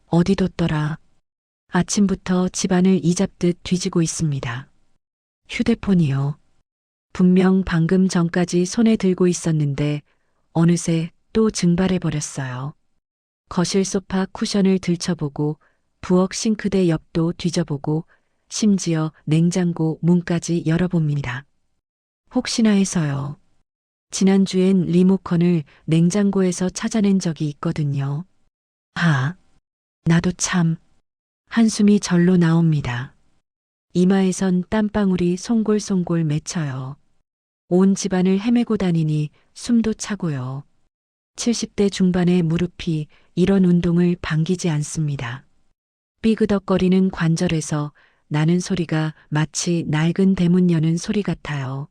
어디 뒀더라. 아침부터 집안을 이잡듯 뒤지고 있습니다. 휴대폰이요. 분명 방금 전까지 손에 들고 있었는데 어느새 또 증발해버렸어요. 거실 소파 쿠션을 들춰보고 부엌 싱크대 옆도 뒤져보고 심지어 냉장고 문까지 열어봅니다. 혹시나 해서요. 지난주엔 리모컨을 냉장고에서 찾아낸 적이 있거든요. 아, 나도 참. 한숨이 절로 나옵니다. 이마에선 땀방울이 송골송골 맺혀요. 온 집안을 헤매고 다니니 숨도 차고요. 70대 중반의 무릎이 이런 운동을 반기지 않습니다. 삐그덕거리는 관절에서 나는 소리가 마치 낡은 대문 여는 소리 같아요.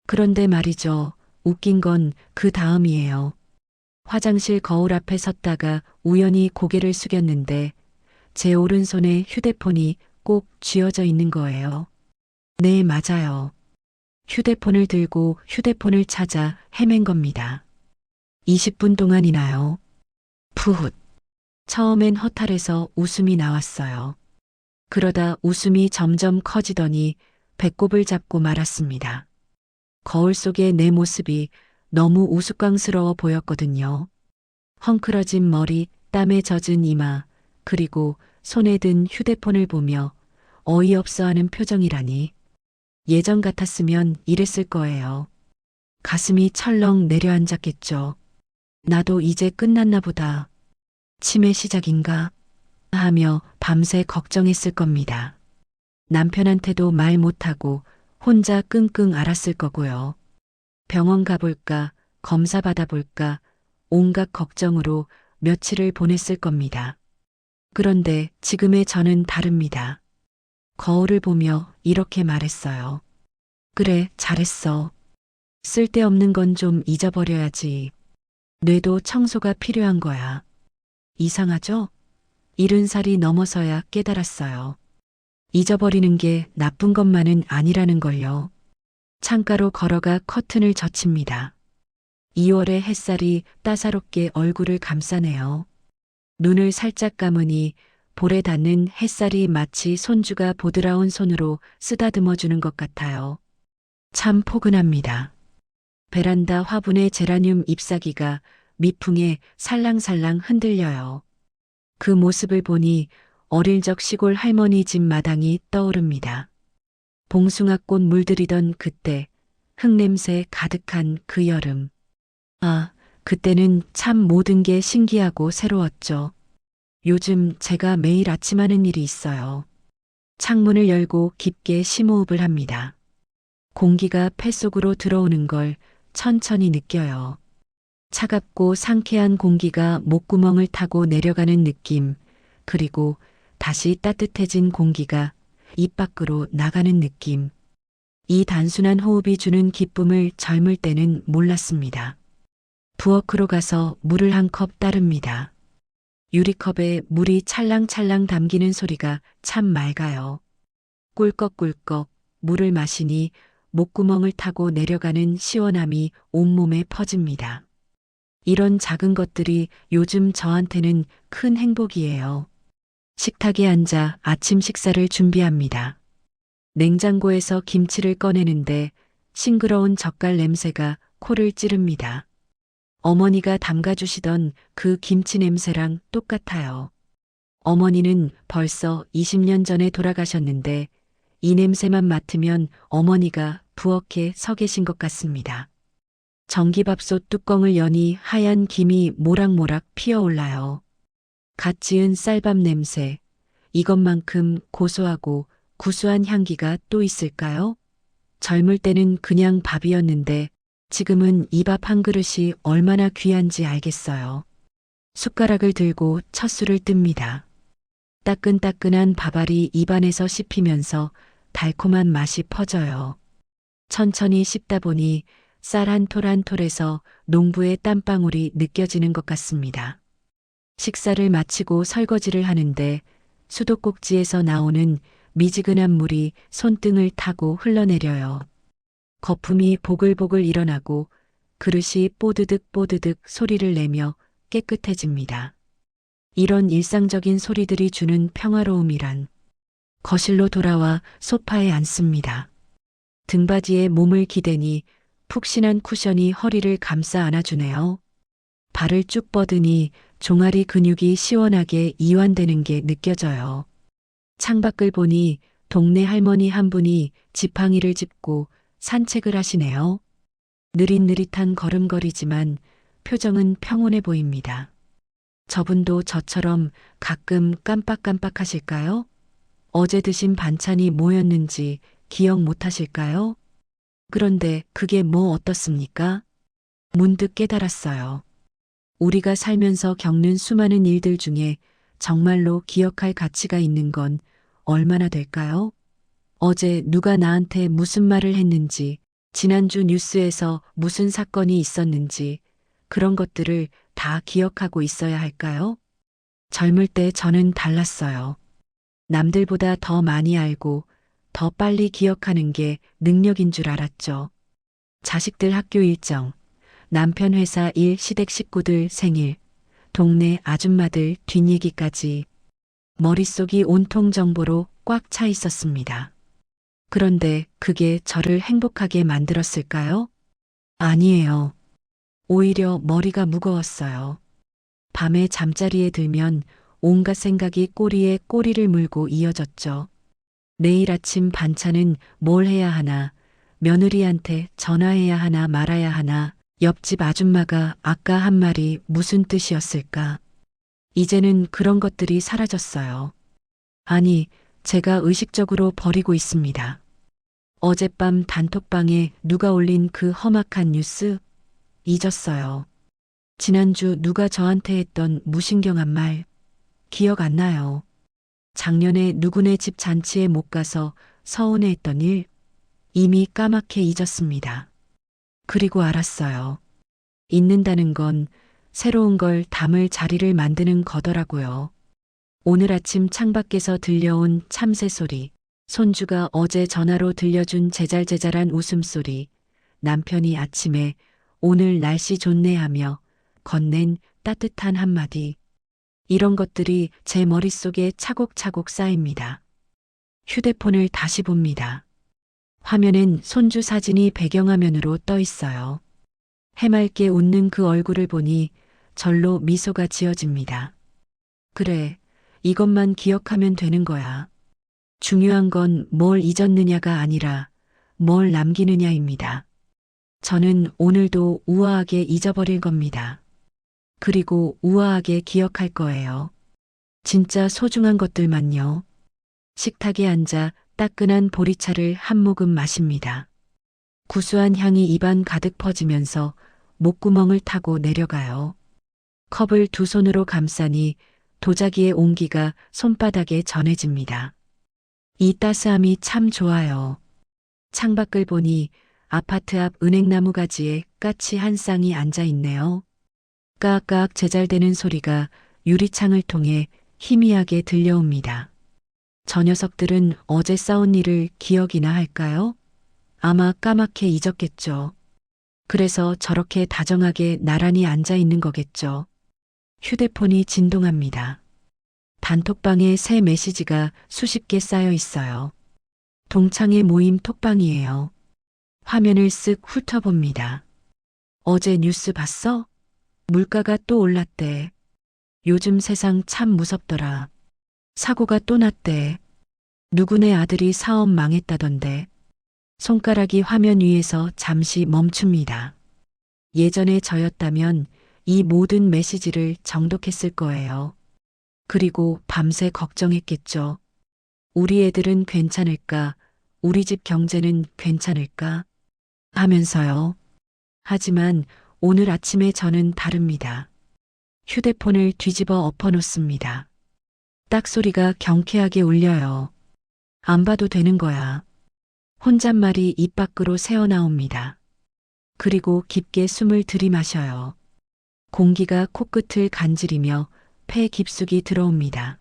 그런데 말이죠. 웃긴 건 그 다음이에요. 화장실 거울 앞에 섰다가 우연히 고개를 숙였는데 제 오른손에 휴대폰이 꼭 쥐어져 있는 거예요. 네, 맞아요. 휴대폰을 들고 휴대폰을 찾아 헤맨 겁니다. 20분 동안이나요. 푸훗. 처음엔 허탈해서 웃음이 나왔어요. 그러다 웃음이 점점 커지더니 배꼽을 잡고 말았습니다. 거울 속의 내 모습이 너무 우스꽝스러워 보였거든요. 헝클어진 머리, 땀에 젖은 이마, 그리고 손에 든 휴대폰을 보며 어이없어하는 표정이라니. 예전 같았으면 이랬을 거예요. 가슴이 철렁 내려앉았겠죠. 나도 이제 끝났나 보다. 치매 시작인가? 하며 밤새 걱정했을 겁니다. 남편한테도 말 못하고 혼자 끙끙 앓았을 거고요. 병원 가볼까, 검사 받아볼까, 온갖 걱정으로 며칠을 보냈을 겁니다. 그런데 지금의 저는 다릅니다. 거울을 보며 이렇게 말했어요. 그래, 잘했어. 쓸데없는 건 좀 잊어버려야지. 뇌도 청소가 필요한 거야. 이상하죠? 70살이 넘어서야 깨달았어요. 잊어버리는 게 나쁜 것만은 아니라는 걸요. 창가로 걸어가 커튼을 젖힙니다. 2월의 햇살이 따사롭게 얼굴을 감싸네요. 눈을 살짝 감으니 볼에 닿는 햇살이 마치 손주가 보드라운 손으로 쓰다듬어 주는 것 같아요. 참 포근합니다. 베란다 화분의 제라늄 잎사귀가 미풍에 살랑살랑 흔들려요. 그 모습을 보니 어릴 적 시골 할머니 집 마당이 떠오릅니다. 봉숭아꽃 물들이던 그때, 흙냄새 가득한 그 여름. 아, 그때는 참 모든 게 신기하고 새로웠죠. 요즘 제가 매일 아침 하는 일이 있어요. 창문을 열고 깊게 심호흡을 합니다. 공기가 폐 속으로 들어오는 걸 천천히 느껴요. 차갑고 상쾌한 공기가 목구멍을 타고 내려가는 느낌, 그리고 다시 따뜻해진 공기가 입 밖으로 나가는 느낌. 이 단순한 호흡이 주는 기쁨을 젊을 때는 몰랐습니다. 부엌으로 가서 물을 한 컵 따릅니다. 유리컵에 물이 찰랑찰랑 담기는 소리가 참 맑아요. 꿀꺽꿀꺽 물을 마시니 목구멍을 타고 내려가는 시원함이 온몸에 퍼집니다. 이런 작은 것들이 요즘 저한테는 큰 행복이에요. 식탁에 앉아 아침 식사를 준비합니다. 냉장고에서 김치를 꺼내는데 싱그러운 젓갈 냄새가 코를 찌릅니다. 어머니가 담가주시던 그 김치 냄새랑 똑같아요. 어머니는 벌써 20년 전에 돌아가셨는데 이 냄새만 맡으면 어머니가 부엌에 서 계신 것 같습니다. 전기밥솥 뚜껑을 여니 하얀 김이 모락모락 피어올라요. 갓 지은 쌀밥 냄새, 이것만큼 고소하고 구수한 향기가 또 있을까요? 젊을 때는 그냥 밥이었는데 지금은 이 밥 한 그릇이 얼마나 귀한지 알겠어요. 숟가락을 들고 첫 술을 뜹니다. 따끈따끈한 밥알이 입안에서 씹히면서 달콤한 맛이 퍼져요. 천천히 씹다 보니 쌀 한 톨 한 톨에서 농부의 땀방울이 느껴지는 것 같습니다. 식사를 마치고 설거지를 하는데 수도꼭지에서 나오는 미지근한 물이 손등을 타고 흘러내려요. 거품이 보글보글 일어나고 그릇이 뽀드득 뽀드득 소리를 내며 깨끗해집니다. 이런 일상적인 소리들이 주는 평화로움이란. 거실로 돌아와 소파에 앉습니다. 등받이에 몸을 기대니 푹신한 쿠션이 허리를 감싸 안아주네요. 발을 쭉 뻗으니 종아리 근육이 시원하게 이완되는 게 느껴져요. 창밖을 보니 동네 할머니 한 분이 지팡이를 짚고 산책을 하시네요. 느릿느릿한 걸음걸이지만 표정은 평온해 보입니다. 저분도 저처럼 가끔 깜빡깜빡하실까요? 어제 드신 반찬이 뭐였는지 기억 못 하실까요? 그런데 그게 뭐 어떻습니까? 문득 깨달았어요. 우리가 살면서 겪는 수많은 일들 중에 정말로 기억할 가치가 있는 건 얼마나 될까요? 어제 누가 나한테 무슨 말을 했는지, 지난주 뉴스에서 무슨 사건이 있었는지, 그런 것들을 다 기억하고 있어야 할까요? 젊을 때 저는 달랐어요. 남들보다 더 많이 알고 더 빨리 기억하는 게 능력인 줄 알았죠. 자식들 학교 일정, 남편 회사 일, 시댁 식구들 생일, 동네 아줌마들 뒷얘기까지 머릿속이 온통 정보로 꽉 차 있었습니다. 그런데 그게 저를 행복하게 만들었을까요? 아니에요. 오히려 머리가 무거웠어요. 밤에 잠자리에 들면 온갖 생각이 꼬리에 꼬리를 물고 이어졌죠. 내일 아침 반찬은 뭘 해야 하나, 며느리한테 전화해야 하나 말아야 하나, 옆집 아줌마가 아까 한 말이 무슨 뜻이었을까. 이제는 그런 것들이 사라졌어요. 아니, 제가 의식적으로 버리고 있습니다. 어젯밤 단톡방에 누가 올린 그 험악한 뉴스? 잊었어요. 지난주 누가 저한테 했던 무신경한 말? 기억 안 나요. 작년에 누구네 집 잔치에 못 가서 서운해했던 일? 이미 까맣게 잊었습니다. 그리고 알았어요. 잊는다는 건 새로운 걸 담을 자리를 만드는 거더라고요. 오늘 아침 창밖에서 들려온 참새 소리, 손주가 어제 전화로 들려준 제잘제잘한 웃음소리, 남편이 아침에 오늘 날씨 좋네 하며 건넨 따뜻한 한마디. 이런 것들이 제 머릿속에 차곡차곡 쌓입니다. 휴대폰을 다시 봅니다. 화면엔 손주 사진이 배경화면으로 떠 있어요. 해맑게 웃는 그 얼굴을 보니 절로 미소가 지어집니다. 그래, 이것만 기억하면 되는 거야. 중요한 건 뭘 잊었느냐가 아니라 뭘 남기느냐입니다. 저는 오늘도 우아하게 잊어버릴 겁니다. 그리고 우아하게 기억할 거예요. 진짜 소중한 것들만요. 식탁에 앉아 따끈한 보리차를 한 모금 마십니다. 구수한 향이 입안 가득 퍼지면서 목구멍을 타고 내려가요. 컵을 두 손으로 감싸니 도자기의 온기가 손바닥에 전해집니다. 이 따스함이 참 좋아요. 창밖을 보니 아파트 앞 은행나무 가지에 까치 한 쌍이 앉아 있네요. 까악 제잘대는 소리가 유리창을 통해 희미하게 들려옵니다. 저 녀석들은 어제 싸운 일을 기억이나 할까요? 아마 까맣게 잊었겠죠. 그래서 저렇게 다정하게 나란히 앉아 있는 거겠죠. 휴대폰이 진동합니다. 단톡방에 새 메시지가 수십 개 쌓여 있어요. 동창회 모임 톡방이에요. 화면을 쓱 훑어봅니다. 어제 뉴스 봤어? 물가가 또 올랐대. 요즘 세상 참 무섭더라. 사고가 또 났대. 누구네 아들이 사업 망했다던데. 손가락이 화면 위에서 잠시 멈춥니다. 예전에 저였다면 이 모든 메시지를 정독했을 거예요. 그리고 밤새 걱정했겠죠. 우리 애들은 괜찮을까? 우리 집 경제는 괜찮을까? 하면서요. 하지만 오늘 아침에 저는 다릅니다. 휴대폰을 뒤집어 엎어놓습니다. 딱 소리가 경쾌하게 울려요. 안 봐도 되는 거야. 혼잣말이 입 밖으로 새어나옵니다. 그리고 깊게 숨을 들이마셔요. 공기가 코끝을 간지리며 폐 깊숙이 들어옵니다.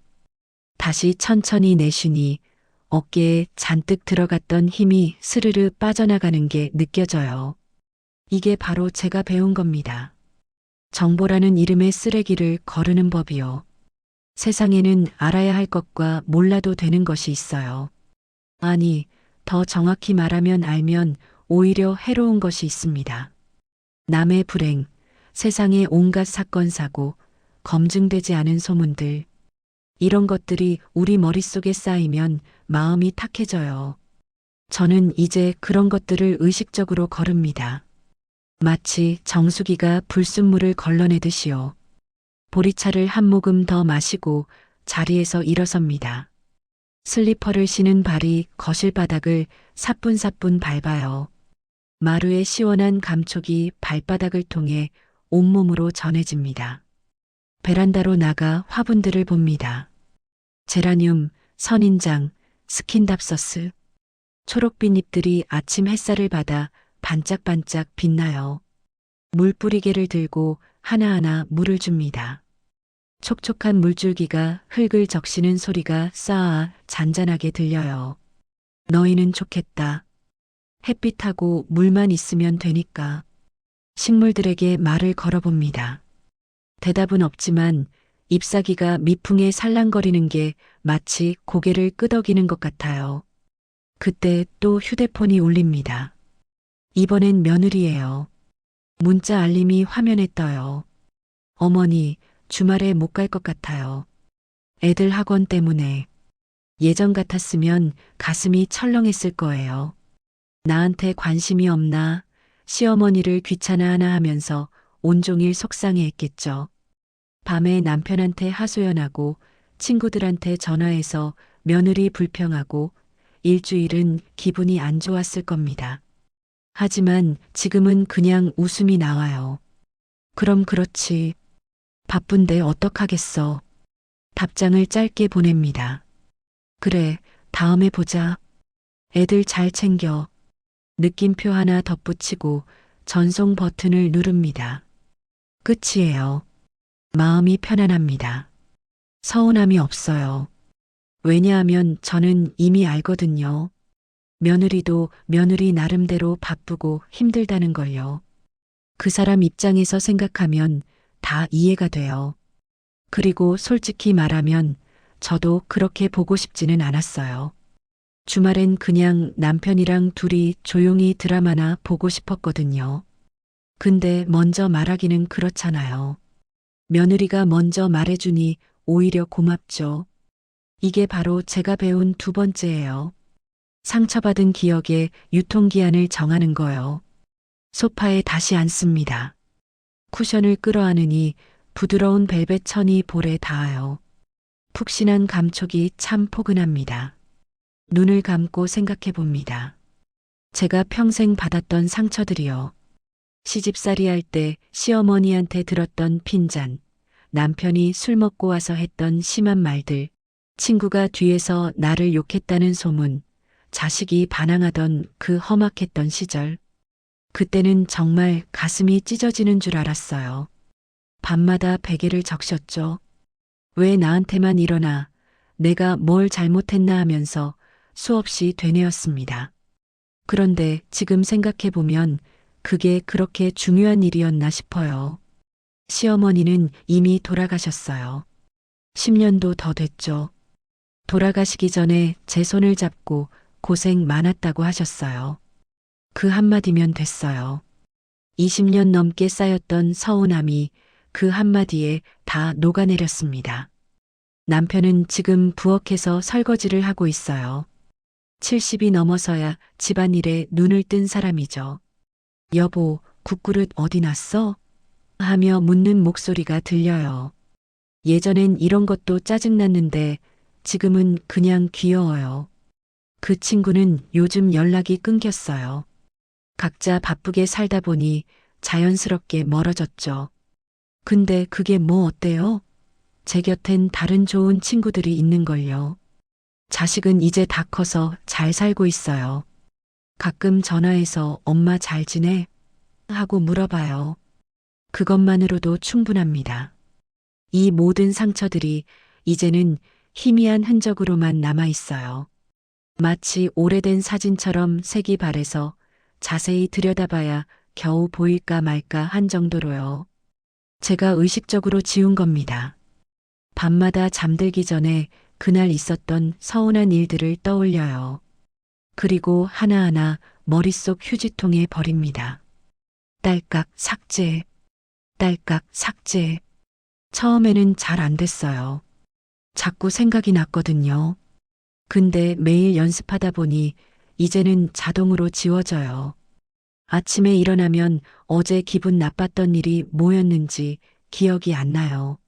다시 천천히 내쉬니 어깨에 잔뜩 들어갔던 힘이 스르르 빠져나가는 게 느껴져요. 이게 바로 제가 배운 겁니다. 정보라는 이름의 쓰레기를 거르는 법이요. 세상에는 알아야 할 것과 몰라도 되는 것이 있어요. 아니, 더 정확히 말하면 알면 오히려 해로운 것이 있습니다. 남의 불행, 세상의 온갖 사건, 사고, 검증되지 않은 소문들, 이런 것들이 우리 머릿속에 쌓이면 마음이 탁해져요. 저는 이제 그런 것들을 의식적으로 거릅니다. 마치 정수기가 불순물을 걸러내듯이요. 보리차를 한 모금 더 마시고 자리에서 일어섭니다. 슬리퍼를 신은 발이 거실 바닥을 사뿐사뿐 밟아요. 마루의 시원한 감촉이 발바닥을 통해 온몸으로 전해집니다. 베란다로 나가 화분들을 봅니다. 제라늄, 선인장, 스킨답서스, 초록빛 잎들이 아침 햇살을 받아 반짝반짝 빛나요. 물뿌리개를 들고 하나하나 물을 줍니다. 촉촉한 물줄기가 흙을 적시는 소리가 쌓아 잔잔하게 들려요. 너희는 좋겠다. 햇빛하고 물만 있으면 되니까. 식물들에게 말을 걸어봅니다. 대답은 없지만 잎사귀가 미풍에 살랑거리는 게 마치 고개를 끄덕이는 것 같아요. 그때 또 휴대폰이 울립니다. 이번엔 며느리예요. 문자 알림이 화면에 떠요. 어머니, 주말에 못 갈 것 같아요. 애들 학원 때문에. 예전 같았으면 가슴이 철렁했을 거예요. 나한테 관심이 없나, 시어머니를 귀찮아하나 하면서 온종일 속상해했겠죠. 밤에 남편한테 하소연하고 친구들한테 전화해서 며느리 불평하고 일주일은 기분이 안 좋았을 겁니다. 하지만 지금은 그냥 웃음이 나와요. 그럼 그렇지. 바쁜데 어떡하겠어. 답장을 짧게 보냅니다. 그래, 다음에 보자. 애들 잘 챙겨. 느낌표 하나 덧붙이고 전송 버튼을 누릅니다. 끝이에요. 마음이 편안합니다. 서운함이 없어요. 왜냐하면 저는 이미 알거든요. 며느리도 며느리 나름대로 바쁘고 힘들다는 걸요. 그 사람 입장에서 생각하면 다 이해가 돼요. 그리고 솔직히 말하면 저도 그렇게 보고 싶지는 않았어요. 주말엔 그냥 남편이랑 둘이 조용히 드라마나 보고 싶었거든요. 근데 먼저 말하기는 그렇잖아요. 며느리가 먼저 말해주니 오히려 고맙죠. 이게 바로 제가 배운 두 번째예요. 상처받은 기억의 유통기한을 정하는 거요. 소파에 다시 앉습니다. 쿠션을 끌어안으니 부드러운 벨벳 천이 볼에 닿아요. 푹신한 감촉이 참 포근합니다. 눈을 감고 생각해 봅니다. 제가 평생 받았던 상처들이요. 시집살이 할 때 시어머니한테 들었던 핀잔, 남편이 술 먹고 와서 했던 심한 말들, 친구가 뒤에서 나를 욕했다는 소문, 자식이 반항하던 그 험악했던 시절. 그때는 정말 가슴이 찢어지는 줄 알았어요. 밤마다 베개를 적셨죠. 왜 나한테만 일어나, 내가 뭘 잘못했나 하면서 수없이 되뇌었습니다. 그런데 지금 생각해보면 그게 그렇게 중요한 일이었나 싶어요. 시어머니는 이미 돌아가셨어요. 10년도 더 됐죠. 돌아가시기 전에 제 손을 잡고 고생 많았다고 하셨어요. 그 한마디면 됐어요. 20년 넘게 쌓였던 서운함이 그 한마디에 다 녹아내렸습니다. 남편은 지금 부엌에서 설거지를 하고 있어요. 70이 넘어서야 집안일에 눈을 뜬 사람이죠. 여보, 국그릇 어디 놨어? 하며 묻는 목소리가 들려요. 예전엔 이런 것도 짜증났는데 지금은 그냥 귀여워요. 그 친구는 요즘 연락이 끊겼어요. 각자 바쁘게 살다 보니 자연스럽게 멀어졌죠. 근데 그게 뭐 어때요? 제 곁엔 다른 좋은 친구들이 있는걸요. 자식은 이제 다 커서 잘 살고 있어요. 가끔 전화해서 엄마 잘 지내? 하고 물어봐요. 그것만으로도 충분합니다. 이 모든 상처들이 이제는 희미한 흔적으로만 남아 있어요. 마치 오래된 사진처럼 색이 바래서 자세히 들여다봐야 겨우 보일까 말까 한 정도로요. 제가 의식적으로 지운 겁니다. 밤마다 잠들기 전에 그날 있었던 서운한 일들을 떠올려요. 그리고 하나하나 머릿속 휴지통에 버립니다. 딸깍 삭제, 딸깍 삭제. 처음에는 잘 안 됐어요. 자꾸 생각이 났거든요. 근데 매일 연습하다 보니 이제는 자동으로 지워져요. 아침에 일어나면 어제 기분 나빴던 일이 뭐였는지 기억이 안 나요.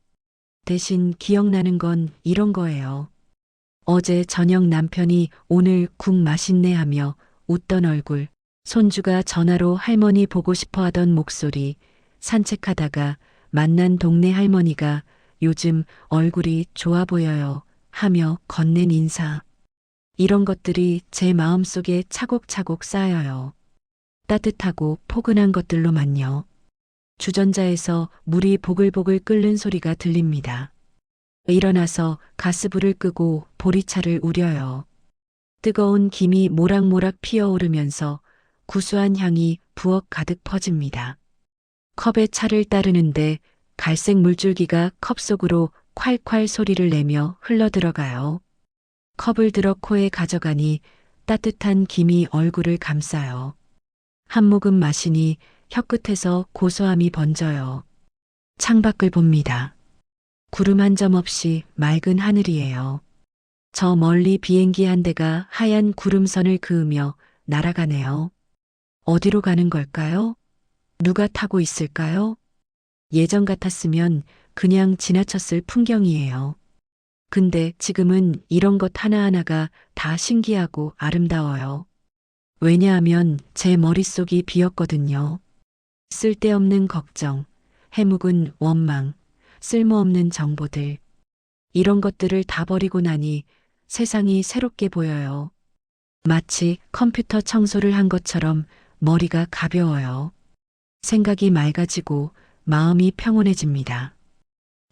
대신 기억나는 건 이런 거예요. 어제 저녁 남편이 오늘 국 맛있네 하며 웃던 얼굴, 손주가 전화로 할머니 보고 싶어 하던 목소리, 산책하다가 만난 동네 할머니가 요즘 얼굴이 좋아 보여요 하며 건넨 인사. 이런 것들이 제 마음속에 차곡차곡 쌓여요. 따뜻하고 포근한 것들로만요. 주전자에서 물이 보글보글 끓는 소리가 들립니다. 일어나서 가스불을 끄고 보리차를 우려요. 뜨거운 김이 모락모락 피어오르면서 구수한 향이 부엌 가득 퍼집니다. 컵에 차를 따르는데 갈색 물줄기가 컵 속으로 콸콸 소리를 내며 흘러들어가요. 컵을 들어 코에 가져가니 따뜻한 김이 얼굴을 감싸요. 한 모금 마시니 혀끝에서 고소함이 번져요. 창밖을 봅니다. 구름 한 점 없이 맑은 하늘이에요. 저 멀리 비행기 한 대가 하얀 구름선을 그으며 날아가네요. 어디로 가는 걸까요? 누가 타고 있을까요? 예전 같았으면 그냥 지나쳤을 풍경이에요. 근데 지금은 이런 것 하나하나가 다 신기하고 아름다워요. 왜냐하면 제 머릿속이 비었거든요. 쓸데없는 걱정, 해묵은 원망, 쓸모없는 정보들. 이런 것들을 다 버리고 나니 세상이 새롭게 보여요. 마치 컴퓨터 청소를 한 것처럼 머리가 가벼워요. 생각이 맑아지고 마음이 평온해집니다.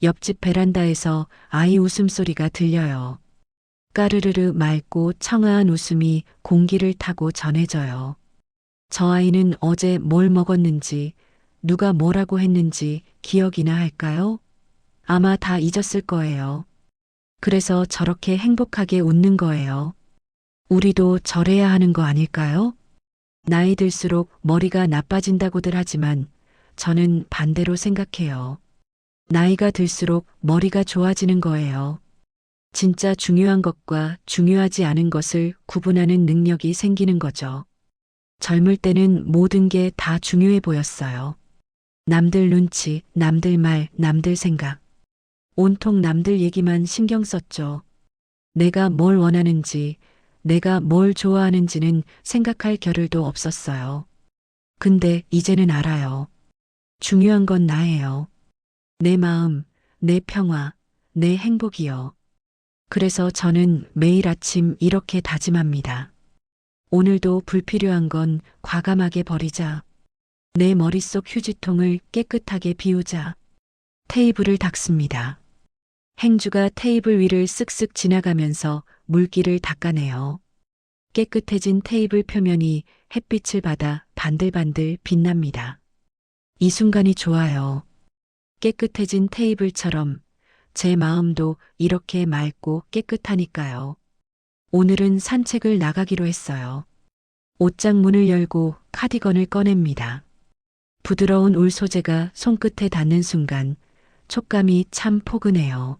옆집 베란다에서 아이 웃음소리가 들려요. 까르르르 맑고 청아한 웃음이 공기를 타고 전해져요. 저 아이는 어제 뭘 먹었는지, 누가 뭐라고 했는지 기억이나 할까요? 아마 다 잊었을 거예요. 그래서 저렇게 행복하게 웃는 거예요. 우리도 저래야 하는 거 아닐까요? 나이 들수록 머리가 나빠진다고들 하지만 저는 반대로 생각해요. 나이가 들수록 머리가 좋아지는 거예요. 진짜 중요한 것과 중요하지 않은 것을 구분하는 능력이 생기는 거죠. 젊을 때는 모든 게 다 중요해 보였어요. 남들 눈치, 남들 말, 남들 생각. 온통 남들 얘기만 신경 썼죠. 내가 뭘 원하는지, 내가 뭘 좋아하는지는 생각할 겨를도 없었어요. 근데 이제는 알아요. 중요한 건 나예요. 내 마음, 내 평화, 내 행복이요. 그래서 저는 매일 아침 이렇게 다짐합니다. 오늘도 불필요한 건 과감하게 버리자. 내 머릿속 휴지통을 깨끗하게 비우자. 테이블을 닦습니다. 행주가 테이블 위를 쓱쓱 지나가면서 물기를 닦아내요. 깨끗해진 테이블 표면이 햇빛을 받아 반들반들 빛납니다. 이 순간이 좋아요. 깨끗해진 테이블처럼 제 마음도 이렇게 맑고 깨끗하니까요. 오늘은 산책을 나가기로 했어요. 옷장 문을 열고 카디건을 꺼냅니다. 부드러운 울 소재가 손끝에 닿는 순간 촉감이 참 포근해요.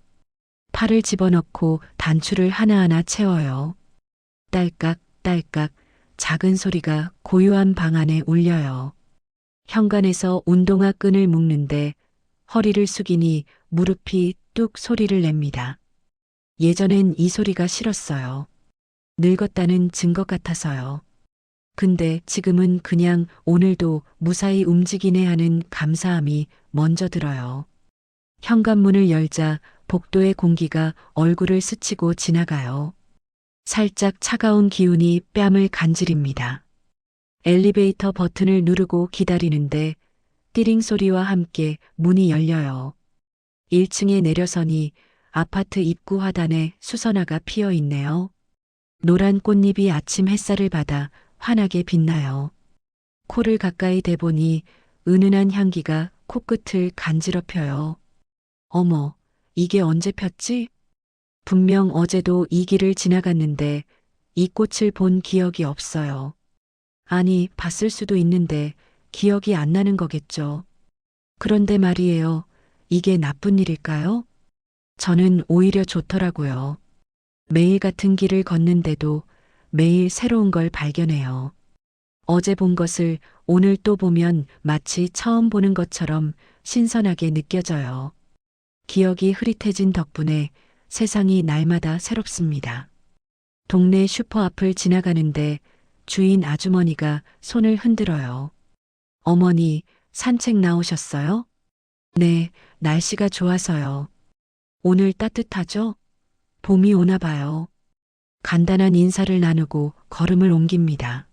팔을 집어넣고 단추를 하나하나 채워요. 딸깍 딸깍 작은 소리가 고요한 방 안에 울려요. 현관에서 운동화 끈을 묶는데 허리를 숙이니 무릎이 뚝 소리를 냅니다. 예전엔 이 소리가 싫었어요. 늙었다는 증거 같아서요. 근데 지금은 그냥 오늘도 무사히 움직이네 하는 감사함이 먼저 들어요. 현관문을 열자 복도의 공기가 얼굴을 스치고 지나가요. 살짝 차가운 기운이 뺨을 간지립니다. 엘리베이터 버튼을 누르고 기다리는데 띠링 소리와 함께 문이 열려요. 1층에 내려서니 아파트 입구 화단에 수선화가 피어 있네요. 노란 꽃잎이 아침 햇살을 받아 환하게 빛나요. 코를 가까이 대보니 은은한 향기가 코끝을 간지럽혀요. 어머, 이게 언제 폈지? 분명 어제도 이 길을 지나갔는데 이 꽃을 본 기억이 없어요. 아니, 봤을 수도 있는데 기억이 안 나는 거겠죠. 그런데 말이에요. 이게 나쁜 일일까요? 저는 오히려 좋더라고요. 매일 같은 길을 걷는데도 매일 새로운 걸 발견해요. 어제 본 것을 오늘 또 보면 마치 처음 보는 것처럼 신선하게 느껴져요. 기억이 흐릿해진 덕분에 세상이 날마다 새롭습니다. 동네 슈퍼 앞을 지나가는데 주인 아주머니가 손을 흔들어요. 어머니, 산책 나오셨어요? 네, 날씨가 좋아서요. 오늘 따뜻하죠? 봄이 오나 봐요. 간단한 인사를 나누고 걸음을 옮깁니다.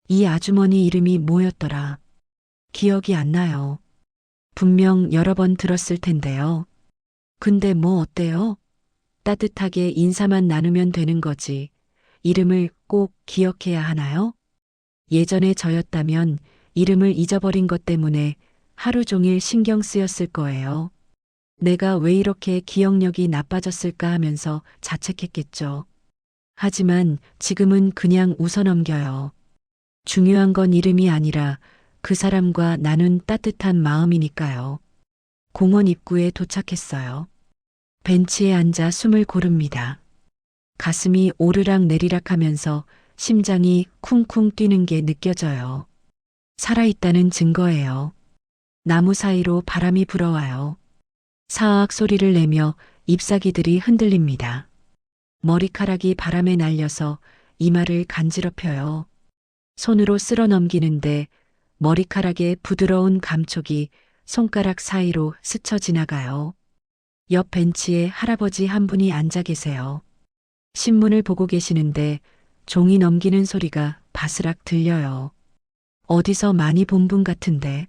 이 아주머니 이름이 뭐였더라? 기억이 안 나요. 분명 여러 번 들었을 텐데요. 근데 뭐 어때요? 따뜻하게 인사만 나누면 되는 거지. 이름을 꼭 기억해야 하나요? 예전에 저였다면 이름을 잊어버린 것 때문에 하루 종일 신경 쓰였을 거예요. 내가 왜 이렇게 기억력이 나빠졌을까 하면서 자책했겠죠. 하지만 지금은 그냥 웃어넘겨요. 중요한 건 이름이 아니라 그 사람과 나눈 따뜻한 마음이니까요. 공원 입구에 도착했어요. 벤치에 앉아 숨을 고릅니다. 가슴이 오르락 내리락 하면서 심장이 쿵쿵 뛰는 게 느껴져요. 살아있다는 증거예요. 나무 사이로 바람이 불어와요. 사악 소리를 내며 잎사귀들이 흔들립니다. 머리카락이 바람에 날려서 이마를 간지럽혀요. 손으로 쓸어 넘기는데 머리카락의 부드러운 감촉이 손가락 사이로 스쳐 지나가요. 옆 벤치에 할아버지 한 분이 앉아 계세요. 신문을 보고 계시는데 종이 넘기는 소리가 바스락 들려요. 어디서 많이 본 분 같은데.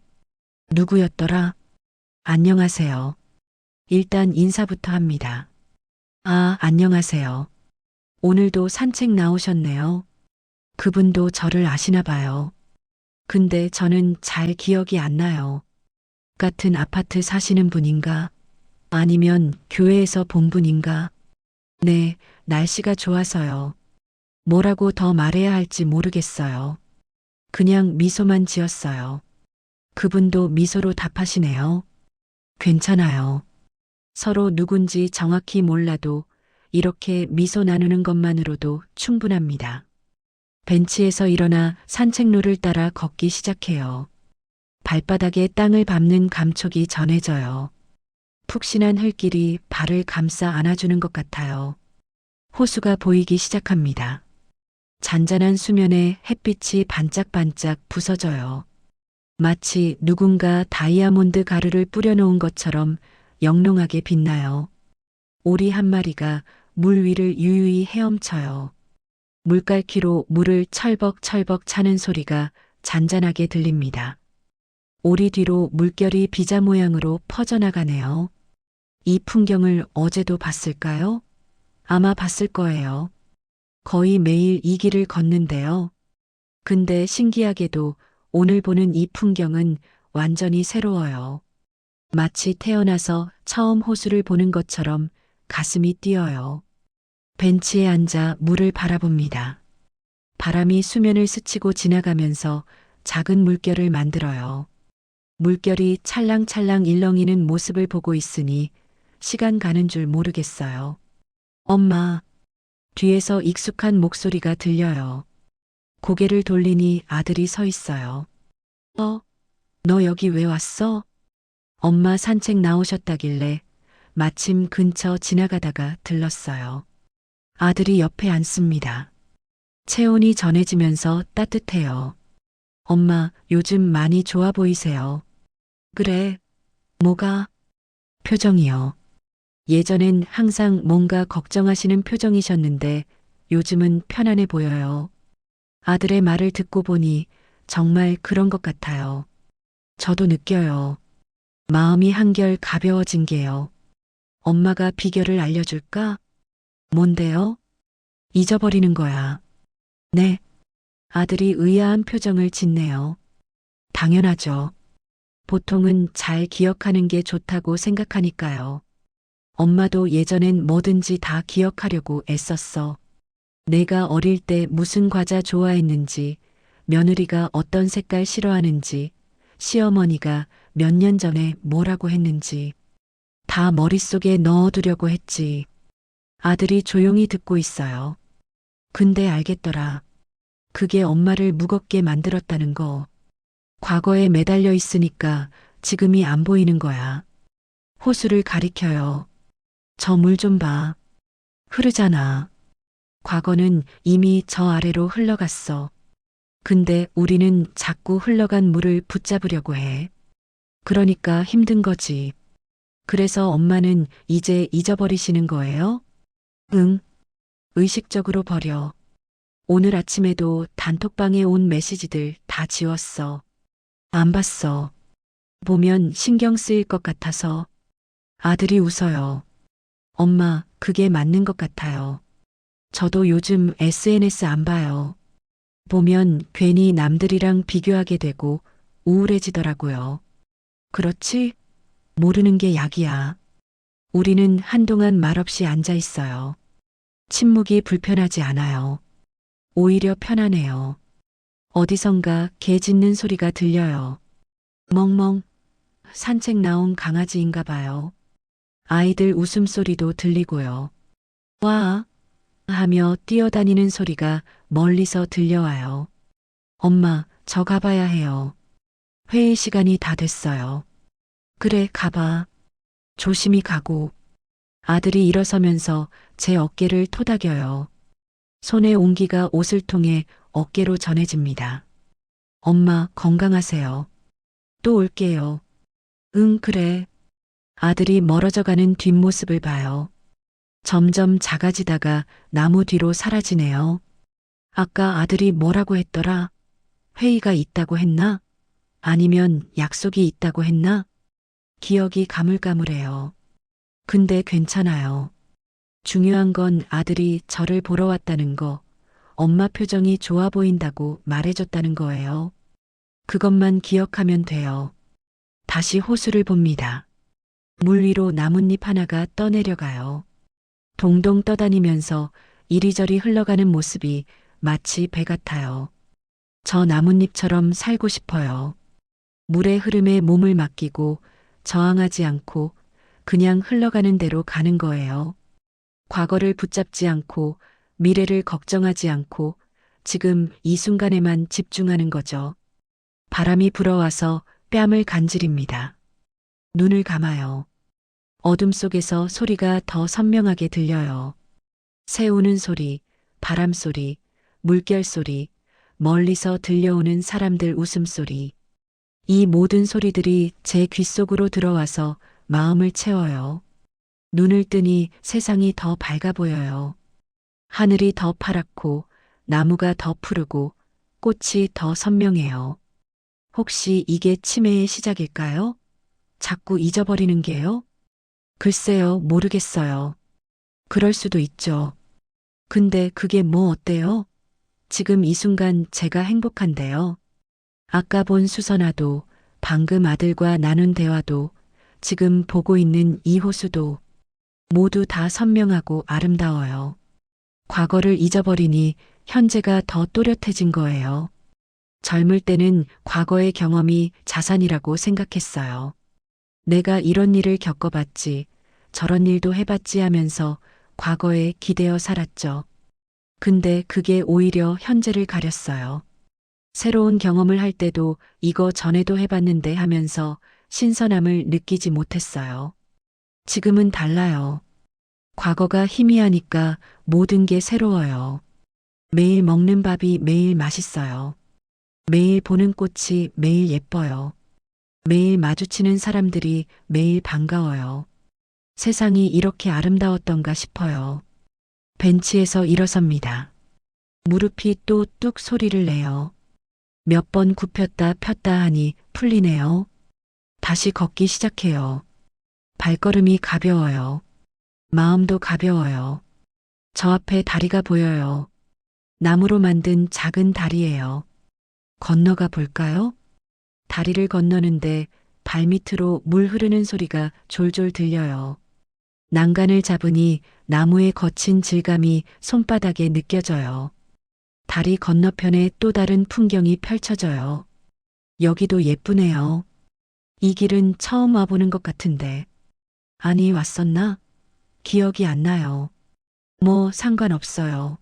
누구였더라? 안녕하세요. 일단 인사부터 합니다. 아, 안녕하세요. 오늘도 산책 나오셨네요. 그분도 저를 아시나 봐요. 근데 저는 잘 기억이 안 나요. 같은 아파트 사시는 분인가? 아니면 교회에서 본 분인가? 네, 날씨가 좋아서요. 뭐라고 더 말해야 할지 모르겠어요. 그냥 미소만 지었어요. 그분도 미소로 답하시네요. 괜찮아요. 서로 누군지 정확히 몰라도 이렇게 미소 나누는 것만으로도 충분합니다. 벤치에서 일어나 산책로를 따라 걷기 시작해요. 발바닥에 땅을 밟는 감촉이 전해져요. 푹신한 흘길이 발을 감싸 안아주는 것 같아요. 호수가 보이기 시작합니다. 잔잔한 수면에 햇빛이 반짝반짝 부서져요. 마치 누군가 다이아몬드 가루를 뿌려놓은 것처럼 영롱하게 빛나요. 오리 한 마리가 물 위를 유유히 헤엄쳐요. 물갈퀴로 물을 철벅철벅 차는 소리가 잔잔하게 들립니다. 오리 뒤로 물결이 비자 모양으로 퍼져나가네요. 이 풍경을 어제도 봤을까요? 아마 봤을 거예요. 거의 매일 이 길을 걷는데요. 근데 신기하게도 오늘 보는 이 풍경은 완전히 새로워요. 마치 태어나서 처음 호수를 보는 것처럼 가슴이 뛰어요. 벤치에 앉아 물을 바라봅니다. 바람이 수면을 스치고 지나가면서 작은 물결을 만들어요. 물결이 찰랑찰랑 일렁이는 모습을 보고 있으니 시간 가는 줄 모르겠어요. 엄마, 뒤에서 익숙한 목소리가 들려요. 고개를 돌리니 아들이 서 있어요. 너 여기 왜 왔어? 엄마 산책 나오셨다길래 마침 근처 지나가다가 들렀어요. 아들이 옆에 앉습니다. 체온이 전해지면서 따뜻해요. 엄마, 요즘 많이 좋아 보이세요. 그래. 뭐가? 표정이요. 예전엔 항상 뭔가 걱정하시는 표정이셨는데 요즘은 편안해 보여요. 아들의 말을 듣고 보니 정말 그런 것 같아요. 저도 느껴요. 마음이 한결 가벼워진 게요. 엄마가 비결을 알려줄까? 뭔데요? 잊어버리는 거야. 네. 아들이 의아한 표정을 짓네요. 당연하죠. 보통은 잘 기억하는 게 좋다고 생각하니까요. 엄마도 예전엔 뭐든지 다 기억하려고 애썼어. 내가 어릴 때 무슨 과자 좋아했는지, 며느리가 어떤 색깔 싫어하는지, 시어머니가 몇 년 전에 뭐라고 했는지 다 머릿속에 넣어두려고 했지. 아들이 조용히 듣고 있어요. 근데 알겠더라. 그게 엄마를 무겁게 만들었다는 거. 과거에 매달려 있으니까 지금이 안 보이는 거야. 호수를 가리켜요. 저 물 좀 봐. 흐르잖아. 과거는 이미 저 아래로 흘러갔어. 근데 우리는 자꾸 흘러간 물을 붙잡으려고 해. 그러니까 힘든 거지. 그래서 엄마는 이제 잊어버리시는 거예요? 응, 의식적으로 버려. 오늘 아침에도 단톡방에 온 메시지들 다 지웠어. 안 봤어. 보면 신경 쓰일 것 같아서. 아들이 웃어요. 엄마, 그게 맞는 것 같아요. 저도 요즘 SNS 안 봐요. 보면 괜히 남들이랑 비교하게 되고 우울해지더라고요. 그렇지? 모르는 게 약이야. 우리는 한동안 말없이 앉아 있어요. 침묵이 불편하지 않아요. 오히려 편안해요. 어디선가 개 짖는 소리가 들려요. 멍멍, 산책 나온 강아지인가 봐요. 아이들 웃음소리도 들리고요. 와, 하며 뛰어다니는 소리가 멀리서 들려와요. 엄마, 저 가봐야 해요. 회의 시간이 다 됐어요. 그래, 가봐. 조심히 가고. 아들이 일어서면서 제 어깨를 토닥여요. 손의 온기가 옷을 통해 어깨로 전해집니다. 엄마, 건강하세요. 또 올게요. 응, 그래. 아들이 멀어져 가는 뒷모습을 봐요. 점점 작아지다가 나무 뒤로 사라지네요. 아까 아들이 뭐라고 했더라? 회의가 있다고 했나? 아니면 약속이 있다고 했나? 기억이 가물가물해요. 근데 괜찮아요. 중요한 건 아들이 저를 보러 왔다는 거, 엄마 표정이 좋아 보인다고 말해줬다는 거예요. 그것만 기억하면 돼요. 다시 호수를 봅니다. 물 위로 나뭇잎 하나가 떠내려가요. 동동 떠다니면서 이리저리 흘러가는 모습이 마치 배 같아요. 저 나뭇잎처럼 살고 싶어요. 물의 흐름에 몸을 맡기고 저항하지 않고 그냥 흘러가는 대로 가는 거예요. 과거를 붙잡지 않고 미래를 걱정하지 않고 지금 이 순간에만 집중하는 거죠. 바람이 불어와서 뺨을 간지립니다. 눈을 감아요. 어둠 속에서 소리가 더 선명하게 들려요. 새 우는 소리, 바람 소리, 물결 소리, 멀리서 들려오는 사람들 웃음소리. 이 모든 소리들이 제 귓속으로 들어와서 마음을 채워요. 눈을 뜨니 세상이 더 밝아 보여요. 하늘이 더 파랗고 나무가 더 푸르고 꽃이 더 선명해요. 혹시 이게 치매의 시작일까요? 자꾸 잊어버리는 게요? 글쎄요, 모르겠어요. 그럴 수도 있죠. 근데 그게 뭐 어때요? 지금 이 순간 제가 행복한데요. 아까 본 수선화도, 방금 아들과 나눈 대화도, 지금 보고 있는 이 호수도 모두 다 선명하고 아름다워요. 과거를 잊어버리니 현재가 더 또렷해진 거예요. 젊을 때는 과거의 경험이 자산이라고 생각했어요. 내가 이런 일을 겪어봤지, 저런 일도 해봤지 하면서 과거에 기대어 살았죠. 근데 그게 오히려 현재를 가렸어요. 새로운 경험을 할 때도 이거 전에도 해봤는데 하면서 신선함을 느끼지 못했어요. 지금은 달라요. 과거가 희미하니까 모든 게 새로워요. 매일 먹는 밥이 매일 맛있어요. 매일 보는 꽃이 매일 예뻐요. 매일 마주치는 사람들이 매일 반가워요. 세상이 이렇게 아름다웠던가 싶어요. 벤치에서 일어섭니다. 무릎이 또 뚝 소리를 내요. 몇 번 굽혔다 폈다 하니 풀리네요. 다시 걷기 시작해요. 발걸음이 가벼워요. 마음도 가벼워요. 저 앞에 다리가 보여요. 나무로 만든 작은 다리예요. 건너가 볼까요? 다리를 건너는데 발밑으로 물 흐르는 소리가 졸졸 들려요. 난간을 잡으니 나무의 거친 질감이 손바닥에 느껴져요. 다리 건너편에 또 다른 풍경이 펼쳐져요. 여기도 예쁘네요. 이 길은 처음 와보는 것 같은데. 아니, 왔었나? 기억이 안 나요. 뭐 상관없어요.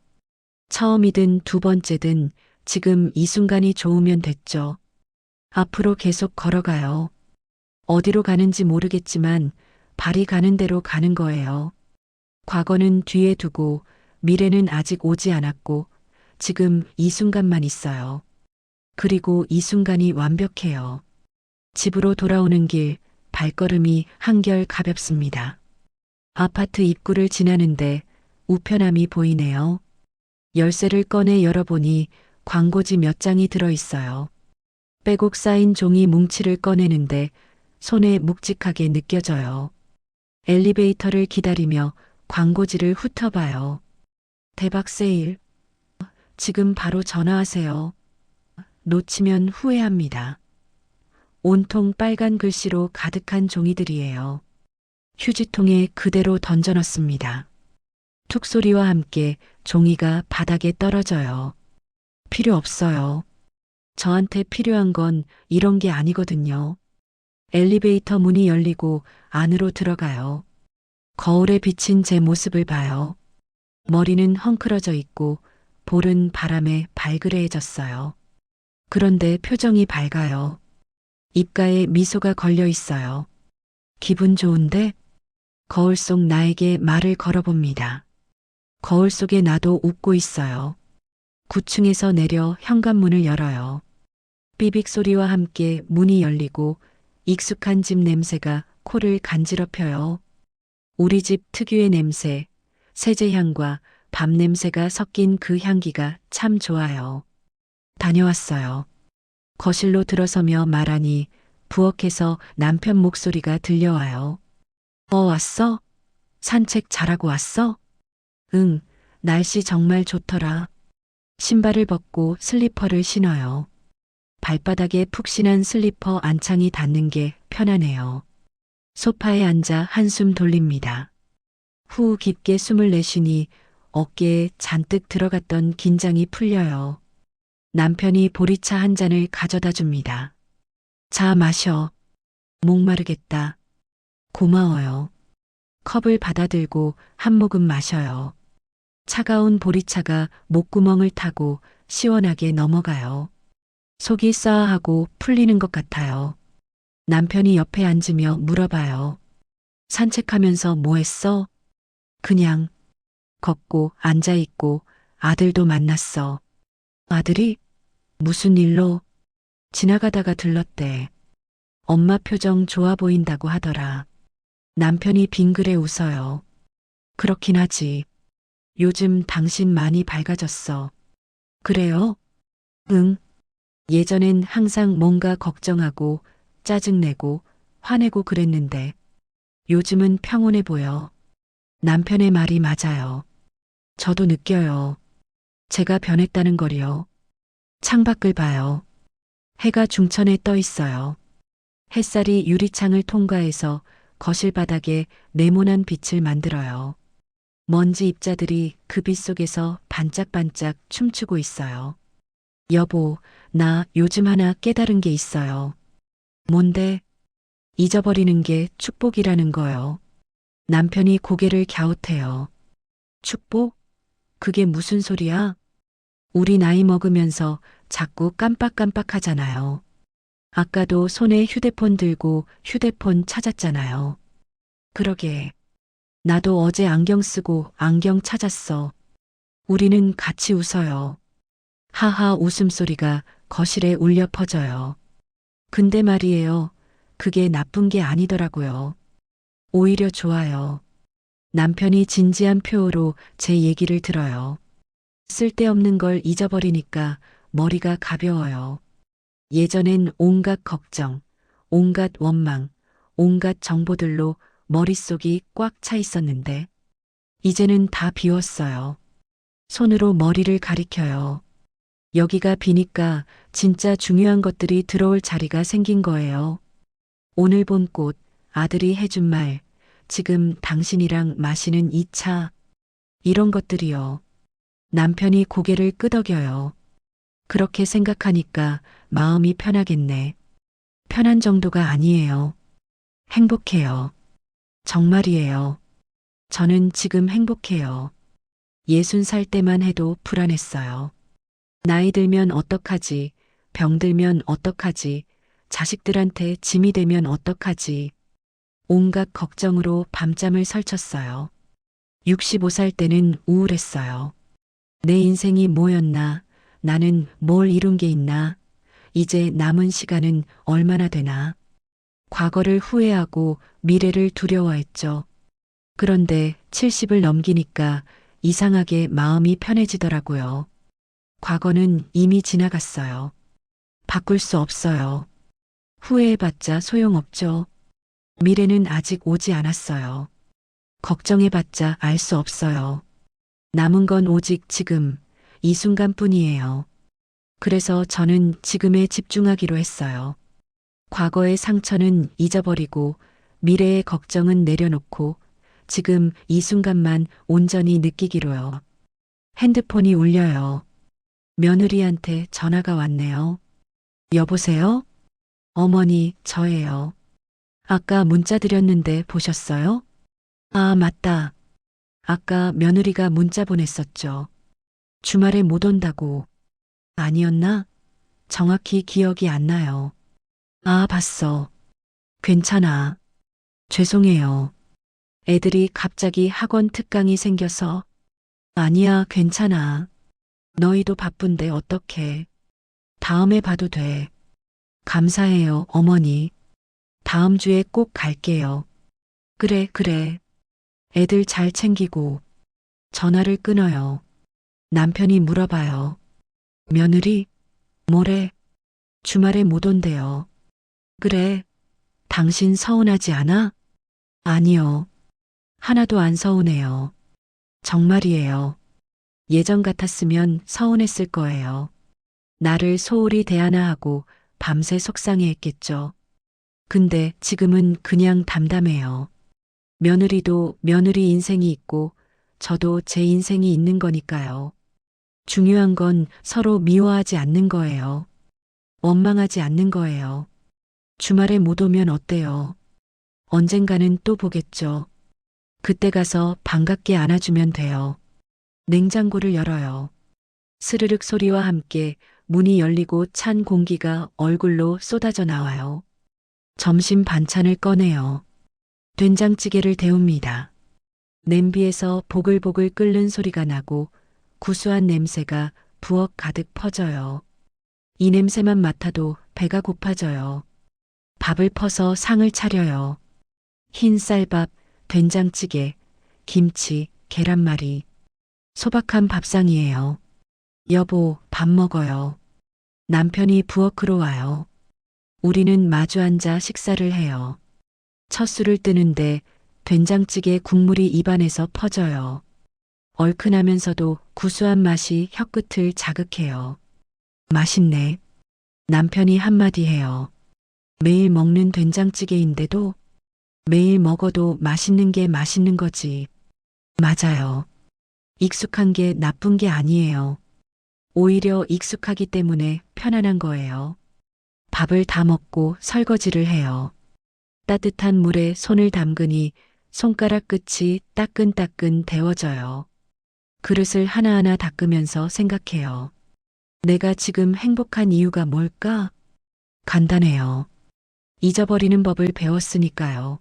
처음이든 두 번째든 지금 이 순간이 좋으면 됐죠. 앞으로 계속 걸어가요. 어디로 가는지 모르겠지만 발이 가는 대로 가는 거예요. 과거는 뒤에 두고 미래는 아직 오지 않았고 지금 이 순간만 있어요. 그리고 이 순간이 완벽해요. 집으로 돌아오는 길 발걸음이 한결 가볍습니다. 아파트 입구를 지나는데 우편함이 보이네요. 열쇠를 꺼내 열어보니 광고지 몇 장이 들어 있어요. 빼곡 쌓인 종이 뭉치를 꺼내는데 손에 묵직하게 느껴져요. 엘리베이터를 기다리며 광고지를 훑어봐요. 대박 세일. 지금 바로 전화하세요. 놓치면 후회합니다. 온통 빨간 글씨로 가득한 종이들이에요. 휴지통에 그대로 던져넣습니다. 툭 소리와 함께 종이가 바닥에 떨어져요. 필요 없어요. 저한테 필요한 건 이런 게 아니거든요. 엘리베이터 문이 열리고 안으로 들어가요. 거울에 비친 제 모습을 봐요. 머리는 헝클어져 있고 볼은 바람에 발그레해졌어요. 그런데 표정이 밝아요. 입가에 미소가 걸려 있어요. 기분 좋은데? 거울 속 나에게 말을 걸어봅니다. 거울 속에 나도 웃고 있어요. 9층에서 내려 현관문을 열어요. 삐빅 소리와 함께 문이 열리고 익숙한 집 냄새가 코를 간지럽혀요. 우리 집 특유의 냄새, 세제향과 밤 냄새가 섞인 그 향기가 참 좋아요. 다녀왔어요. 거실로 들어서며 말하니 부엌에서 남편 목소리가 들려와요. 왔어? 산책 잘하고 왔어? 응, 날씨 정말 좋더라. 신발을 벗고 슬리퍼를 신어요. 발바닥에 푹신한 슬리퍼 안창이 닿는 게 편하네요. 소파에 앉아 한숨 돌립니다. 후 깊게 숨을 내쉬니 어깨에 잔뜩 들어갔던 긴장이 풀려요. 남편이 보리차 한 잔을 가져다 줍니다. 자, 마셔. 목마르겠다. 고마워요. 컵을 받아들고 한 모금 마셔요. 차가운 보리차가 목구멍을 타고 시원하게 넘어가요. 속이 싸하고 풀리는 것 같아요. 남편이 옆에 앉으며 물어봐요. 산책하면서 뭐 했어? 그냥 걷고 앉아있고 아들도 만났어. 아들이? 무슨 일로? 지나가다가 들렀대. 엄마 표정 좋아 보인다고 하더라. 남편이 빙그레 웃어요. 그렇긴 하지. 요즘 당신 많이 밝아졌어. 그래요? 응. 예전엔 항상 뭔가 걱정하고 짜증내고 화내고 그랬는데 요즘은 평온해 보여. 남편의 말이 맞아요. 저도 느껴요. 제가 변했다는 걸요. 창밖을 봐요. 해가 중천에 떠 있어요. 햇살이 유리창을 통과해서 거실 바닥에 네모난 빛을 만들어요. 먼지 입자들이 그 빛 속에서 반짝반짝 춤추고 있어요. 여보, 나 요즘 하나 깨달은 게 있어요. 뭔데? 잊어버리는 게 축복이라는 거요. 남편이 고개를 갸웃해요. 축복? 그게 무슨 소리야? 우리 나이 먹으면서 자꾸 깜빡깜빡 하잖아요. 아까도 손에 휴대폰 들고 휴대폰 찾았잖아요. 그러게. 나도 어제 안경 쓰고 안경 찾았어. 우리는 같이 웃어요. 하하 웃음소리가 거실에 울려 퍼져요. 근데 말이에요. 그게 나쁜 게 아니더라고요. 오히려 좋아요. 남편이 진지한 표호로 제 얘기를 들어요. 쓸데없는 걸 잊어버리니까 머리가 가벼워요. 예전엔 온갖 걱정, 온갖 원망, 온갖 정보들로 머릿속이 꽉 차 있었는데, 이제는 다 비웠어요. 손으로 머리를 가리켜요. 여기가 비니까 진짜 중요한 것들이 들어올 자리가 생긴 거예요. 오늘 본 꽃, 아들이 해준 말, 지금 당신이랑 마시는 이 차, 이런 것들이요. 남편이 고개를 끄덕여요. 그렇게 생각하니까 마음이 편하겠네. 편한 정도가 아니에요. 행복해요. 정말이에요. 저는 지금 행복해요. 60살 때만 해도 불안했어요. 나이 들면 어떡하지? 병 들면 어떡하지? 자식들한테 짐이 되면 어떡하지? 온갖 걱정으로 밤잠을 설쳤어요. 65살 때는 우울했어요. 내 인생이 뭐였나? 나는 뭘 이룬 게 있나? 이제 남은 시간은 얼마나 되나? 과거를 후회하고 미래를 두려워했죠. 그런데 70을 넘기니까 이상하게 마음이 편해지더라고요. 과거는 이미 지나갔어요. 바꿀 수 없어요. 후회해봤자 소용없죠. 미래는 아직 오지 않았어요. 걱정해봤자 알 수 없어요. 남은 건 오직 지금, 이 순간뿐이에요. 그래서 저는 지금에 집중하기로 했어요. 과거의 상처는 잊어버리고 미래의 걱정은 내려놓고 지금 이 순간만 온전히 느끼기로요. 핸드폰이 울려요. 며느리한테 전화가 왔네요. 여보세요? 어머니, 저예요. 아까 문자 드렸는데 보셨어요? 아, 맞다. 아까 며느리가 문자 보냈었죠. 주말에 못 온다고. 아니었나? 정확히 기억이 안 나요. 아, 봤어. 괜찮아. 죄송해요. 애들이 갑자기 학원 특강이 생겨서. 아니야, 괜찮아. 너희도 바쁜데 어떡해. 다음에 봐도 돼. 감사해요, 어머니. 다음 주에 꼭 갈게요. 그래, 그래. 애들 잘 챙기고. 전화를 끊어요. 남편이 물어봐요. 며느리? 뭐래? 주말에 못 온대요. 그래. 당신 서운하지 않아? 아니요. 하나도 안 서운해요. 정말이에요. 예전 같았으면 서운했을 거예요. 나를 소홀히 대하나 하고 밤새 속상해 했겠죠. 근데 지금은 그냥 담담해요. 며느리도 며느리 인생이 있고 저도 제 인생이 있는 거니까요. 중요한 건 서로 미워하지 않는 거예요. 원망하지 않는 거예요. 주말에 못 오면 어때요? 언젠가는 또 보겠죠. 그때 가서 반갑게 안아주면 돼요. 냉장고를 열어요. 스르륵 소리와 함께 문이 열리고 찬 공기가 얼굴로 쏟아져 나와요. 점심 반찬을 꺼내요. 된장찌개를 데웁니다. 냄비에서 보글보글 끓는 소리가 나고 구수한 냄새가 부엌 가득 퍼져요. 이 냄새만 맡아도 배가 고파져요. 밥을 퍼서 상을 차려요. 흰 쌀밥, 된장찌개, 김치, 계란말이. 소박한 밥상이에요. 여보, 밥 먹어요. 남편이 부엌으로 와요. 우리는 마주 앉아 식사를 해요. 첫 술을 뜨는데 된장찌개 국물이 입안에서 퍼져요. 얼큰하면서도 구수한 맛이 혀끝을 자극해요. 맛있네. 남편이 한마디 해요. 매일 먹는 된장찌개인데도 매일 먹어도 맛있는 게 맛있는 거지. 맞아요. 익숙한 게 나쁜 게 아니에요. 오히려 익숙하기 때문에 편안한 거예요. 밥을 다 먹고 설거지를 해요. 따뜻한 물에 손을 담그니 손가락 끝이 따끈따끈 데워져요. 그릇을 하나하나 닦으면서 생각해요. 내가 지금 행복한 이유가 뭘까? 간단해요. 잊어버리는 법을 배웠으니까요.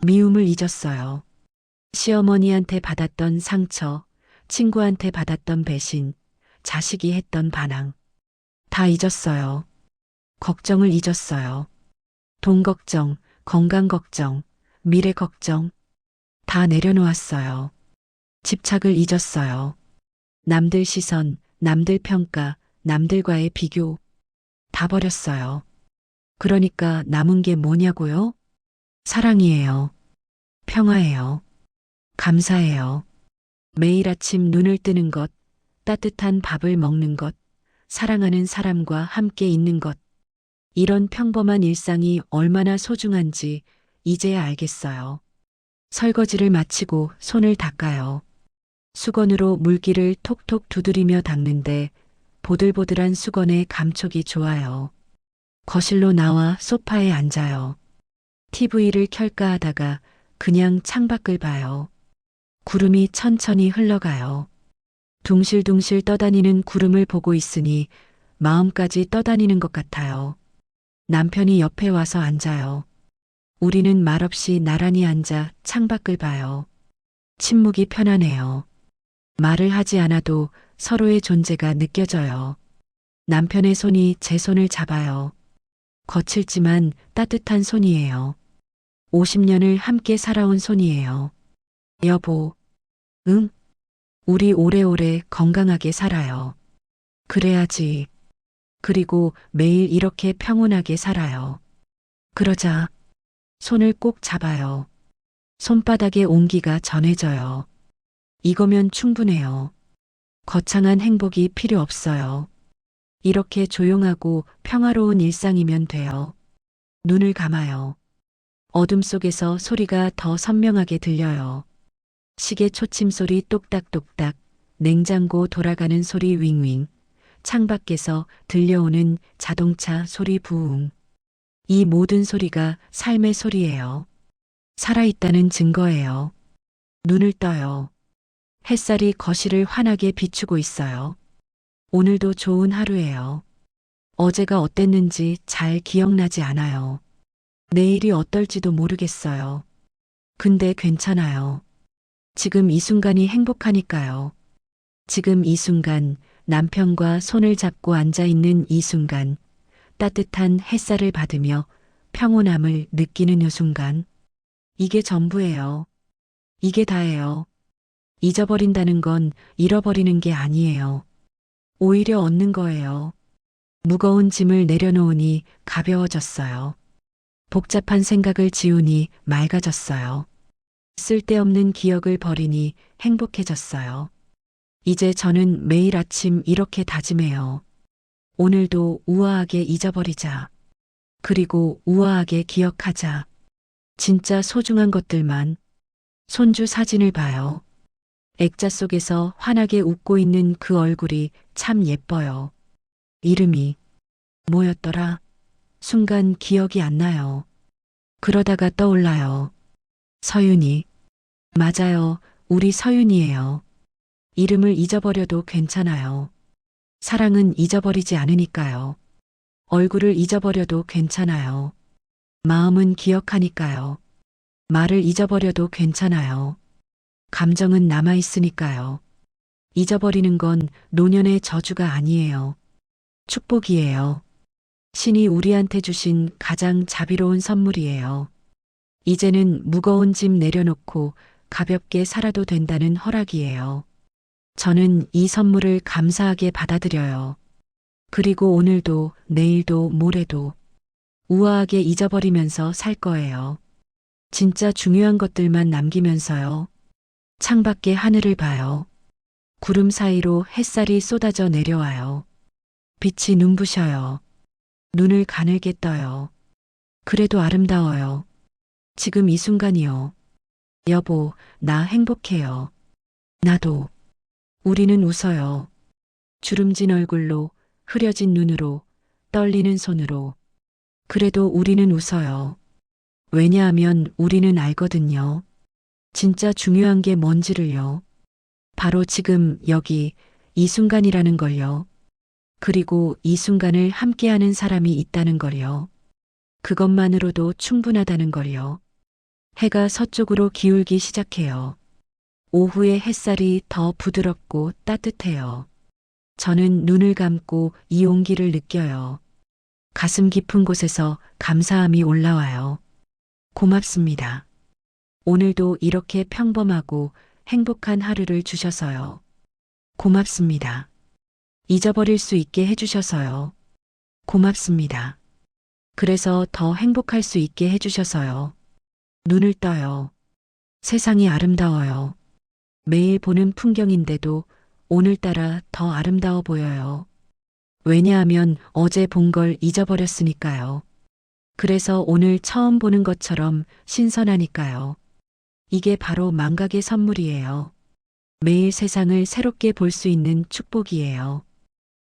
미움을 잊었어요. 시어머니한테 받았던 상처, 친구한테 받았던 배신, 자식이 했던 반항. 다 잊었어요. 걱정을 잊었어요. 돈 걱정, 건강 걱정, 미래 걱정. 다 내려놓았어요. 집착을 잊었어요. 남들 시선, 남들 평가, 남들과의 비교. 다 버렸어요. 그러니까 남은 게 뭐냐고요? 사랑이에요. 평화예요. 감사해요. 매일 아침 눈을 뜨는 것, 따뜻한 밥을 먹는 것, 사랑하는 사람과 함께 있는 것. 이런 평범한 일상이 얼마나 소중한지 이제야 알겠어요. 설거지를 마치고 손을 닦아요. 수건으로 물기를 톡톡 두드리며 닦는데 보들보들한 수건의 감촉이 좋아요. 거실로 나와 소파에 앉아요. TV를 켤까 하다가 그냥 창밖을 봐요. 구름이 천천히 흘러가요. 둥실둥실 떠다니는 구름을 보고 있으니 마음까지 떠다니는 것 같아요. 남편이 옆에 와서 앉아요. 우리는 말없이 나란히 앉아 창밖을 봐요. 침묵이 편안해요. 말을 하지 않아도 서로의 존재가 느껴져요. 남편의 손이 제 손을 잡아요. 거칠지만 따뜻한 손이에요. 50년을 함께 살아온 손이에요. 여보, 응? 우리 오래오래 건강하게 살아요. 그래야지. 그리고 매일 이렇게 평온하게 살아요. 그러자 손을 꼭 잡아요. 손바닥에 온기가 전해져요. 이거면 충분해요. 거창한 행복이 필요 없어요. 이렇게 조용하고 평화로운 일상이면 돼요. 눈을 감아요. 어둠 속에서 소리가 더 선명하게 들려요. 시계 초침 소리 똑딱똑딱, 냉장고 돌아가는 소리 윙윙, 창밖에서 들려오는 자동차 소리 부웅. 이 모든 소리가 삶의 소리예요. 살아있다는 증거예요. 눈을 떠요. 햇살이 거실을 환하게 비추고 있어요. 오늘도 좋은 하루예요. 어제가 어땠는지 잘 기억나지 않아요. 내일이 어떨지도 모르겠어요. 근데 괜찮아요. 지금 이 순간이 행복하니까요. 지금 이 순간, 남편과 손을 잡고 앉아 있는 이 순간, 따뜻한 햇살을 받으며 평온함을 느끼는 이 순간. 이게 전부예요. 이게 다예요. 잊어버린다는 건 잃어버리는 게 아니에요. 오히려 얻는 거예요. 무거운 짐을 내려놓으니 가벼워졌어요. 복잡한 생각을 지우니 맑아졌어요. 쓸데없는 기억을 버리니 행복해졌어요. 이제 저는 매일 아침 이렇게 다짐해요. 오늘도 우아하게 잊어버리자. 그리고 우아하게 기억하자. 진짜 소중한 것들만. 손주 사진을 봐요. 액자 속에서 환하게 웃고 있는 그 얼굴이 참 예뻐요. 이름이 뭐였더라? 순간 기억이 안 나요. 그러다가 떠올라요. 서윤이. 맞아요. 우리 서윤이에요. 이름을 잊어버려도 괜찮아요. 사랑은 잊어버리지 않으니까요. 얼굴을 잊어버려도 괜찮아요. 마음은 기억하니까요. 말을 잊어버려도 괜찮아요. 감정은 남아있으니까요. 잊어버리는 건 노년의 저주가 아니에요. 축복이에요. 신이 우리한테 주신 가장 자비로운 선물이에요. 이제는 무거운 짐 내려놓고 가볍게 살아도 된다는 허락이에요. 저는 이 선물을 감사하게 받아들여요. 그리고 오늘도 내일도 모레도 우아하게 잊어버리면서 살 거예요. 진짜 중요한 것들만 남기면서요. 창밖의 하늘을 봐요. 구름 사이로 햇살이 쏟아져 내려와요. 빛이 눈부셔요. 눈을 가늘게 떠요. 그래도 아름다워요. 지금 이 순간이요. 여보, 나 행복해요. 나도. 우리는 웃어요. 주름진 얼굴로, 흐려진 눈으로, 떨리는 손으로. 그래도 우리는 웃어요. 왜냐하면 우리는 알거든요. 진짜 중요한 게 뭔지를요. 바로 지금 여기 이 순간이라는 걸요. 그리고 이 순간을 함께하는 사람이 있다는 걸요. 그것만으로도 충분하다는 걸요. 해가 서쪽으로 기울기 시작해요. 오후의 햇살이 더 부드럽고 따뜻해요. 저는 눈을 감고 이 온기를 느껴요. 가슴 깊은 곳에서 감사함이 올라와요. 고맙습니다. 오늘도 이렇게 평범하고 행복한 하루를 주셔서요. 고맙습니다. 잊어버릴 수 있게 해주셔서요. 고맙습니다. 그래서 더 행복할 수 있게 해주셔서요. 눈을 떠요. 세상이 아름다워요. 매일 보는 풍경인데도 오늘따라 더 아름다워 보여요. 왜냐하면 어제 본 걸 잊어버렸으니까요. 그래서 오늘 처음 보는 것처럼 신선하니까요. 이게 바로 망각의 선물이에요. 매일 세상을 새롭게 볼 수 있는 축복이에요.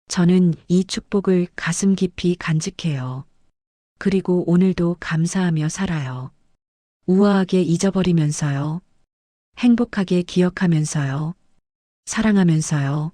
저는 이 축복을 가슴 깊이 간직해요. 그리고 오늘도 감사하며 살아요. 우아하게 잊어버리면서요. 행복하게 기억하면서요. 사랑하면서요.